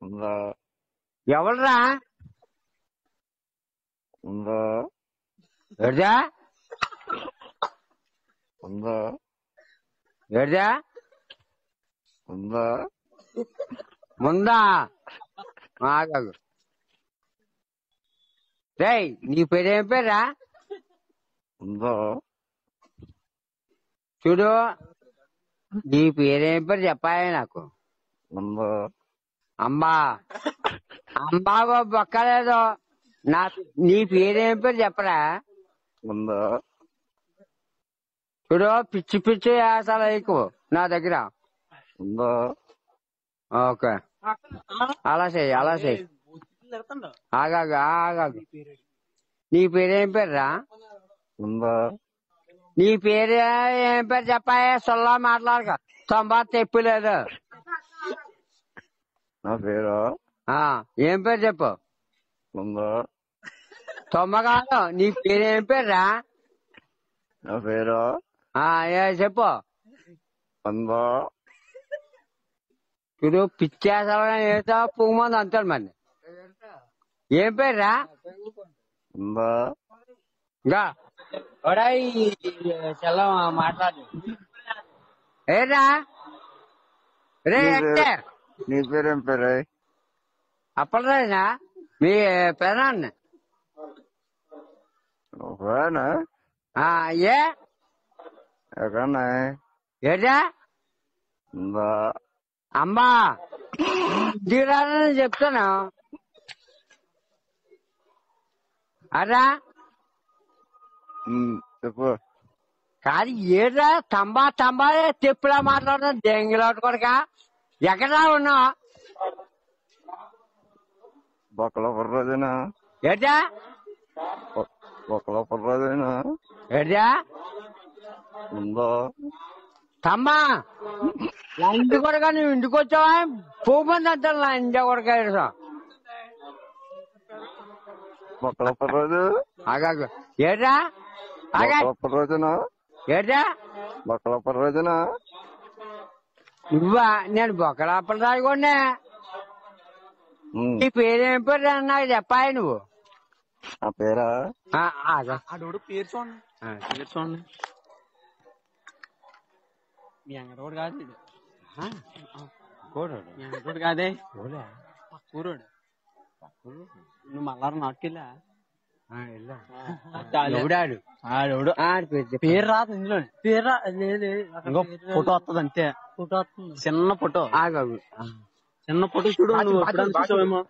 ఉందా ఎవరురా ఉందా ఏడ్దా ఉందా ఏడ్దా ఉందా ముందా ఆగాగు రేయ్ నీ పేరేం పేరా ఉందా చూడు నీ పేరేం పేరు చెప్పాలి నాకు ఉందా అంబా అంబా బొక్కలేదు నీ పేరేం పేరు చెప్పరా ఉందా చూడు పిచ్చి పిచ్చి వేసాలు ఎక్కువ నా దగ్గర ఉందా ఓకే అలా చెయ్యి ఆగాగు ఆగాగు నీ పేరేం పేరురా ఉందా నీ పేరు ఏం పేరు చెప్పాయి సొల్లా మాట్లాడక తొంభై తెప్పులేదు నా పేరా ఏం పేరు చెప్పు ఉందా తొమ్మ కాదు నీ పేరు ఏం పేరురా నా పేరా చెప్పు ఉందా చూడు పిచ్చేసాలు ఏదో పువ్వు మంది అంటాడు మరి ఏం పేరురా ఉందా ఇంకా సెల్లం మాట్లాడు ఏరా రే నీ పేరేం పేరే అప్పటిదేనా మీ పెదాన్ని ఒకవేనా ఏ ఎక్కడన్నా ఏడా ఉందా అమ్మా దిగాలని చెప్తాను అరా చెప్పు కాదు ఏడా తంబా తెప్పులా మాట్లాడుతున్నా దెంగిలోటు కొడక ఎక్కడా ఉన్నావు బొక్కలో పర్రోజేనా ఏడా బొక్కలో పర్రోజేనా ఏడా ఉందా తమ్మా నా ఇంటి కొడక నువ్వు ఇంటికి వచ్చావా పువ్వు మంది అంటాను నా ఇంటి కొడక బొక్కలో పర్రోజు ఆగాగు ఏడా బొక్కలో పర్రోజేనా ఏడా బొక్కలో పర్రోజేనా నువ్వా నేను బొక్కలాపలు రాయకుండా నీ పేరేం పేరు నాకు చెప్పాయి నువ్వు ఆ పేరా ఆడోడు పేరు చూడండి మీ అంగడోడు కాదు మీ అంగడోడు కాదే కూరోడు నువ్వు మళ్ళా నాటుకెళ్ళా పేరు రాదు ఇందులో పేరు ఫోటో వస్తుంది అంతే ఫోటో వస్తుంది చిన్న ఫోటో చూడు నువ్వు ఎప్పుడైనా చూసావేమో